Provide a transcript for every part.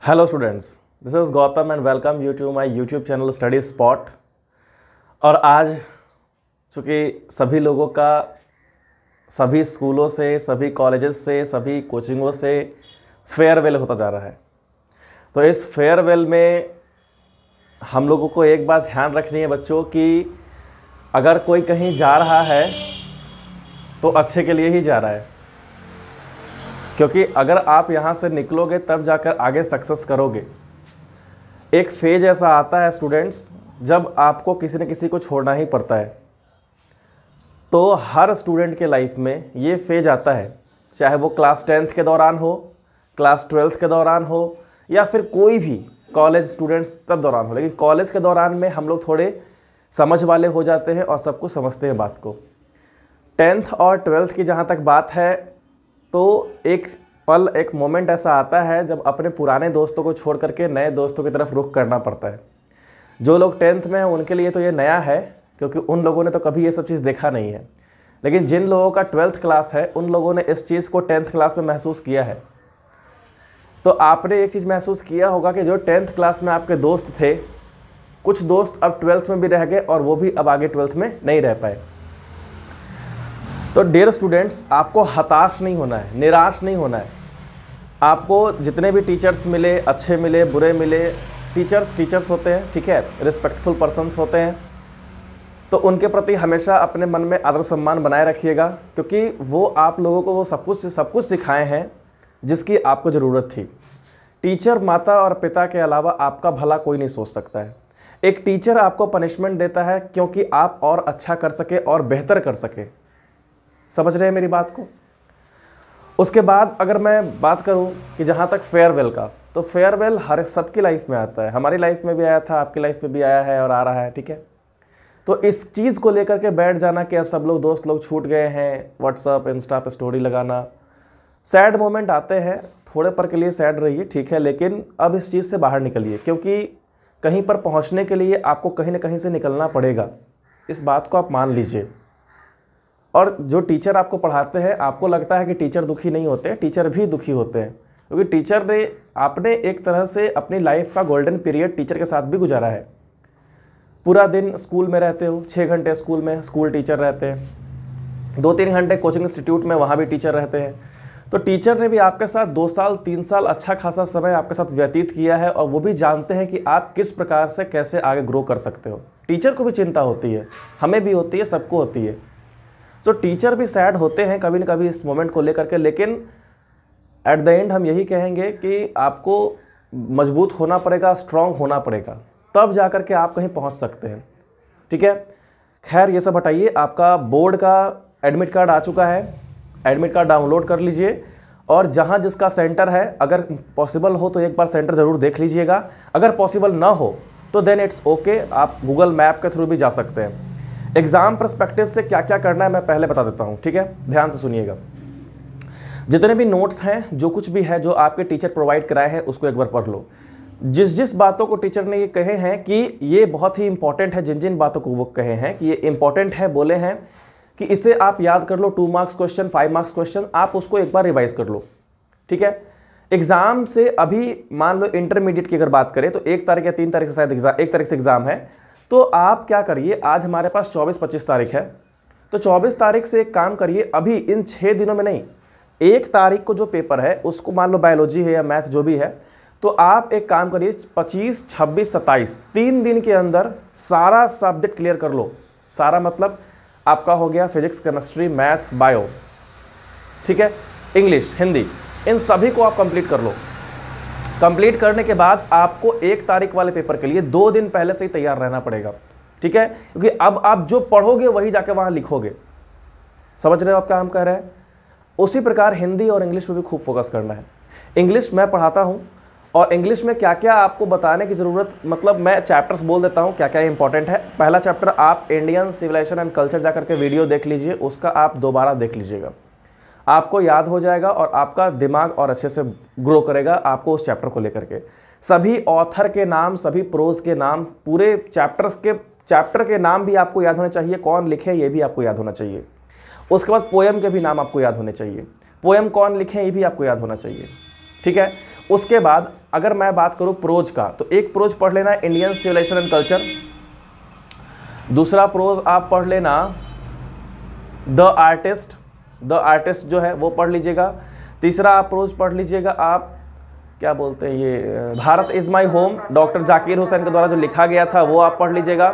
Hello students, this is Gautam and welcome you to my YouTube channel study spot. और आज चूँकि सभी लोगों का सभी स्कूलों से, सभी कॉलेजेस से, सभी कोचिंगों से फेयरवेल होता जा रहा है, तो इस फेयरवेल में हम लोगों को एक बात ध्यान रखनी है बच्चों कि अगर कोई कहीं जा रहा है तो अच्छे के लिए ही जा रहा है, क्योंकि अगर आप यहाँ से निकलोगे तब जाकर आगे सक्सेस करोगे। एक फेज ऐसा आता है स्टूडेंट्स जब आपको किसी न किसी को छोड़ना ही पड़ता है। तो हर स्टूडेंट के लाइफ में ये फेज आता है, चाहे वो क्लास 10th के दौरान हो, क्लास 12th के दौरान हो, या फिर कोई भी कॉलेज स्टूडेंट्स तब दौरान हो। लेकिन कॉलेज के दौरान में हम लोग थोड़े समझ वाले हो जाते हैं और सब कुछ समझते हैं बात को। 10th और 12th की जहाँ तक बात है तो एक पल, एक मोमेंट ऐसा आता है जब अपने पुराने दोस्तों को छोड़ करके नए दोस्तों की तरफ रुख करना पड़ता है। जो लोग 10th में हैं उनके लिए तो ये नया है, क्योंकि उन लोगों ने तो कभी ये सब चीज़ देखा नहीं है। लेकिन जिन लोगों का 12th क्लास है उन लोगों ने इस चीज़ को 10th क्लास में महसूस किया है। तो आपने एक चीज़ महसूस किया होगा कि जो 10th क्लास में आपके दोस्त थे, कुछ दोस्त अब 12th में भी रह गए और वो भी अब आगे 12th में नहीं रह पाए। तो डियर स्टूडेंट्स, आपको हताश नहीं होना है, निराश नहीं होना है। आपको जितने भी टीचर्स मिले, अच्छे मिले, बुरे मिले, टीचर्स होते हैं, ठीक है, रिस्पेक्टफुल पर्सन्स होते हैं, तो उनके प्रति हमेशा अपने मन में आदर सम्मान बनाए रखिएगा, क्योंकि वो आप लोगों को वो सब कुछ सिखाए हैं जिसकी आपको ज़रूरत थी। टीचर, माता और पिता के अलावा आपका भला कोई नहीं सोच सकता है। एक टीचर आपको पनिशमेंट देता है क्योंकि आप और अच्छा कर सके और बेहतर कर सके। समझ रहे हैं मेरी बात को? उसके बाद अगर मैं बात करूं कि जहां तक फेयरवेल का, तो फेयरवेल हर सबकी लाइफ में आता है। हमारी लाइफ में भी आया था, आपकी लाइफ में भी आया है और आ रहा है, ठीक है। तो इस चीज़ को लेकर के बैठ जाना कि अब सब लोग दोस्त लोग छूट गए हैं, व्हाट्सअप इंस्टा पे स्टोरी लगाना, सैड मोमेंट आते हैं, थोड़े पर के लिए सैड रहिए, ठीक है, लेकिन अब इस चीज़ से बाहर निकलिए, क्योंकि कहीं पर पहुँचने के लिए आपको कहीं ना कहीं से निकलना पड़ेगा। इस बात को आप मान लीजिए। और जो टीचर आपको पढ़ाते हैं, आपको लगता है कि टीचर दुखी नहीं होते, टीचर भी दुखी होते हैं, क्योंकि टीचर ने आपने एक तरह से अपनी लाइफ का गोल्डन पीरियड टीचर के साथ भी गुजारा है। पूरा दिन स्कूल में रहते हो, 6 घंटे स्कूल में स्कूल टीचर रहते हैं, 2-3 घंटे कोचिंग इंस्टीट्यूट में, वहाँ भी टीचर रहते हैं। तो टीचर ने भी आपके साथ 2 साल 3 साल अच्छा खासा समय आपके साथ व्यतीत किया है, और वो भी जानते हैं कि आप किस प्रकार से कैसे आगे ग्रो कर सकते हो। टीचर को भी चिंता होती है, हमें भी होती है, सबको होती है। तो टीचर भी सैड होते हैं कभी न कभी इस मोमेंट को लेकर के, लेकिन एट द एंड हम यही कहेंगे कि आपको मजबूत होना पड़ेगा, स्ट्रांग होना पड़ेगा, तब जाकर के आप कहीं पहुंच सकते हैं, ठीक है। खैर ये सब हटाइए, आपका बोर्ड का एडमिट कार्ड आ चुका है, एडमिट कार्ड डाउनलोड कर लीजिए, और जहां जिसका सेंटर है, अगर पॉसिबल हो तो एक बार सेंटर ज़रूर देख लीजिएगा। अगर पॉसिबल ना हो तो देन इट्स ओके, आप गूगल मैप के थ्रू भी जा सकते हैं। एग्ज़ाम पर्सपेक्टिव से क्या क्या करना है मैं पहले बता देता हूँ, ठीक है, ध्यान से सुनिएगा। जितने भी नोट्स हैं, जो कुछ भी है जो आपके टीचर प्रोवाइड कराए हैं, उसको एक बार पढ़ लो। जिस बातों को टीचर ने ये कहे हैं कि ये बहुत ही इंपॉर्टेंट है, जिन बातों को वो कहे हैं कि ये इंपॉर्टेंट है, बोले हैं कि इसे आप याद कर लो, 2 मार्क्स क्वेश्चन, 5 मार्क्स क्वेश्चन, आप उसको एक बार रिवाइज कर लो, ठीक है। एग्ज़ाम से अभी मान लो इंटरमीडिएट की अगर बात करें तो 1 तारीख या 3 तारीख से शायद एग्ज़ाम, 1 तारीख से एग्ज़ाम है। तो आप क्या करिए, आज हमारे पास 24-25 तारीख है, तो 24 तारीख से एक काम करिए, अभी इन 6 दिनों में नहीं, 1 तारीख को जो पेपर है उसको, मान लो बायोलॉजी है या मैथ जो भी है, तो आप एक काम करिए, 25, 26, 27 3 दिन के अंदर सारा सब्जेक्ट क्लियर कर लो। सारा मतलब आपका हो गया फिजिक्स, केमिस्ट्री, मैथ, बायो, ठीक है, इंग्लिश, हिंदी, इन सभी को आप कंप्लीट कर लो। कंप्लीट करने के बाद आपको 1 तारीख वाले पेपर के लिए 2 दिन पहले से ही तैयार रहना पड़ेगा, ठीक है, क्योंकि अब आप जो पढ़ोगे वही जाके वहां लिखोगे। समझ रहे हो आप क्या हम कह रहे हैं? उसी प्रकार हिंदी और इंग्लिश में भी खूब फोकस करना है। इंग्लिश मैं पढ़ाता हूं, और इंग्लिश में क्या क्या आपको बताने की ज़रूरत, मतलब मैं चैप्टर्स बोल देता हूं क्या क्या इंपॉर्टेंट है। पहला चैप्टर आप इंडियन सिविलाइजेशन एंड कल्चर जाकर के वीडियो देख लीजिए, उसका आप दोबारा देख लीजिएगा, आपको याद हो जाएगा और आपका दिमाग और अच्छे से ग्रो करेगा आपको उस चैप्टर को लेकर के। सभी ऑथर के नाम, सभी प्रोज के नाम, पूरे चैप्टर के नाम भी आपको याद होने चाहिए, कौन लिखे ये भी आपको याद होना चाहिए। उसके बाद पोएम के भी नाम आपको याद होने चाहिए, पोएम कौन लिखे ये भी आपको याद होना चाहिए, ठीक है। उसके बाद अगर मैं बात करूं प्रोज का, तो एक प्रोज पढ़ लेना इंडियन सिविलाइजेशन एंड कल्चर, दूसरा प्रोज आप पढ़ लेना द आर्टिस्ट जो है वो पढ़ लीजिएगा, तीसरा आप प्रोज पढ़ लीजिएगा आप क्या बोलते हैं ये Bharat is my home, doctor Zakir Hussain के द्वारा जो लिखा गया था वो आप पढ़ लीजिएगा,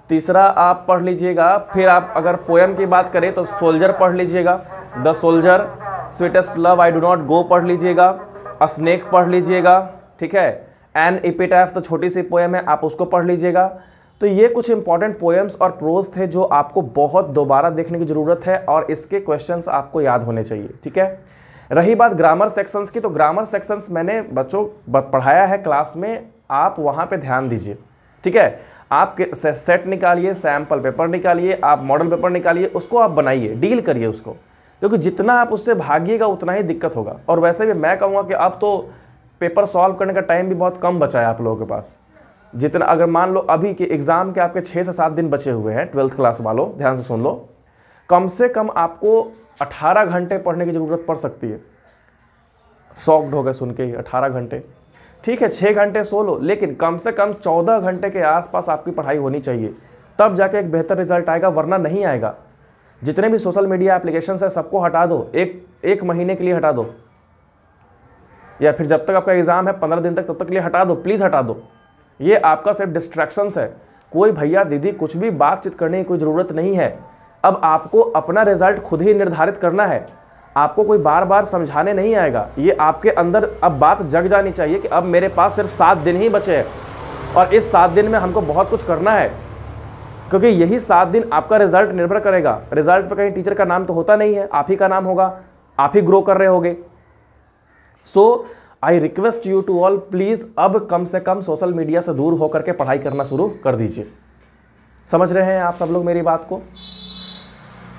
तीसरा आप पढ़ लीजिएगा। फिर आप अगर पोएम की बात करें तो सोल्जर पढ़ लीजिएगा, the soldier, sweetest love I do not go पढ़ लीजिएगा, अ स्नेक पढ़ लीजिएगा, ठीक है। एन एपिटैफ तो छोटी सी पोएम है, आप उसको पढ़ लीजिएगा। तो ये कुछ इंपॉर्टेंट पोएम्स और प्रोज थे जो आपको बहुत दोबारा देखने की ज़रूरत है और इसके क्वेश्चंस आपको याद होने चाहिए, ठीक है। रही बात ग्रामर सेक्शंस की, तो ग्रामर सेक्शंस मैंने बच्चों पढ़ाया है क्लास में, आप वहाँ पे ध्यान दीजिए, ठीक है। आप सेट निकालिए, सैम्पल पेपर निकालिए, आप मॉडल पेपर निकालिए, उसको आप बनाइए, डील करिए उसको, क्योंकि जितना आप उससे भागिएगा उतना ही दिक्कत होगा। और वैसे भी मैं कहूँगा कि अब तो पेपर सॉल्व करने का टाइम भी बहुत कम बचा है आप लोगों के पास। जितना अगर मान लो अभी के एग्ज़ाम के आपके 6 से 7 दिन बचे हुए हैं, 12th क्लास वालों ध्यान से सुन लो, कम से कम आपको 18 घंटे पढ़ने की ज़रूरत पड़ सकती है। शॉक्ड हो गए सुन के ही, 18 घंटे, ठीक है 6 घंटे सो लो, लेकिन कम से कम 14 घंटे के आसपास आपकी पढ़ाई होनी चाहिए, तब जाके एक बेहतर रिजल्ट आएगा, वरना नहीं आएगा। जितने भी सोशल मीडिया एप्लीकेशंस है सबको हटा दो, एक महीने के लिए हटा दो, या फिर जब तक आपका एग्ज़ाम है 15 दिन तक, तब तक के लिए हटा दो, प्लीज़ हटा दो। ये आपका सिर्फ डिस्ट्रैक्शंस है, कोई भैया दीदी कुछ भी बातचीत करने की कोई ज़रूरत नहीं है। अब आपको अपना रिजल्ट खुद ही निर्धारित करना है, आपको कोई बार बार समझाने नहीं आएगा। ये आपके अंदर अब बात जग जानी चाहिए कि अब मेरे पास सिर्फ 7 दिन ही बचे हैं और इस 7 दिन में हमको बहुत कुछ करना है, क्योंकि यही 7 दिन आपका रिजल्ट निर्भर करेगा। रिजल्ट पर कहीं टीचर का नाम तो होता नहीं है, आप ही का नाम होगा, आप ही ग्रो कर रहे होगे। So I request you to all, please अब कम से कम सोशल मीडिया से दूर होकर के पढ़ाई करना शुरू कर दीजिए। समझ रहे हैं आप सब लोग मेरी बात को?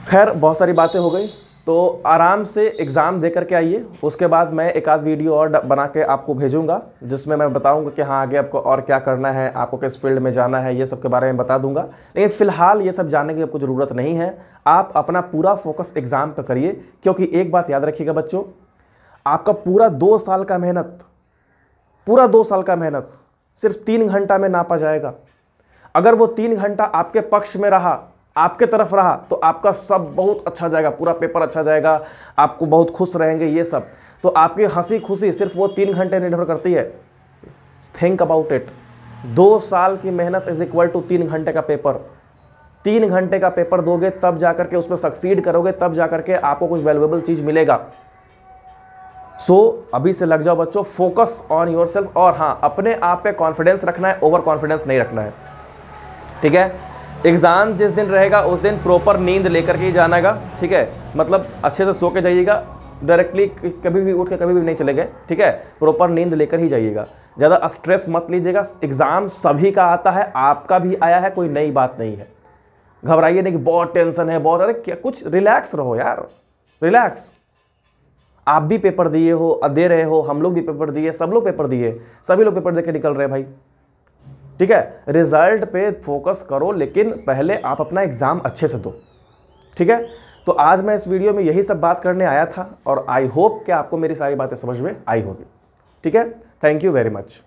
खैर बहुत सारी बातें हो गई, तो आराम से एग्ज़ाम दे करके आइए, उसके बाद मैं एक आध वीडियो और बना के आपको भेजूंगा जिसमें मैं बताऊंगा कि हाँ आगे आपको और क्या करना है, आपको किस फील्ड में जाना है, ये सब के बारे में बता दूंगा। लेकिन फ़िलहाल ये सब जानने की आपको ज़रूरत नहीं है, आप अपना पूरा फोकस एग्ज़ाम पर करिए। क्योंकि एक बात याद रखिएगा बच्चों, आपका पूरा 2 साल का मेहनत, पूरा 2 साल का मेहनत सिर्फ 3 घंटा में नापा जाएगा। अगर वो 3 घंटा आपके पक्ष में रहा, आपके तरफ रहा, तो आपका सब बहुत अच्छा जाएगा, पूरा पेपर अच्छा जाएगा, आपको बहुत खुश रहेंगे ये सब। तो आपकी हंसी खुशी सिर्फ वो 3 घंटे निर्भर करती है। थिंक अबाउट इट, 2 साल की मेहनत इज इक्वल टू 3 घंटे का पेपर। 3 घंटे का पेपर दोगे तब जाकर के उसमें सक्सीड करोगे, तब जाकर के आपको कुछ वैल्यूएबल चीज़ मिलेगा। सो अभी से लग जाओ बच्चों, फोकस ऑन योर सेल्फ। और हाँ, अपने आप पे कॉन्फिडेंस रखना है, ओवर कॉन्फिडेंस नहीं रखना है, ठीक है। एग्ज़ाम जिस दिन रहेगा उस दिन प्रॉपर नींद लेकर के ही जाना है, ठीक है। मतलब अच्छे से सो के जाइएगा, डायरेक्टली कभी भी उठ के कभी भी नहीं चले गए, ठीक है। प्रॉपर नींद लेकर ही जाइएगा, ज़्यादा स्ट्रेस मत लीजिएगा। एग्ज़ाम सभी का आता है, आपका भी आया है, कोई नई बात नहीं है। घबराइए नहीं कि बहुत टेंशन है बहुत, अरे क्या, कुछ रिलैक्स रहो यार, रिलैक्स। आप भी पेपर दिए हो, दे रहे हो, हम लोग भी पेपर दिए, सब लोग पेपर दिए, सभी लोग पेपर दे के निकल रहे हैं भाई, ठीक है। रिजल्ट पे फोकस करो, लेकिन पहले आप अपना एग्ज़ाम अच्छे से दो, ठीक है। तो आज मैं इस वीडियो में यही सब बात करने आया था और आई होप कि आपको मेरी सारी बातें समझ में आई होगी, ठीक है। Thank you very much.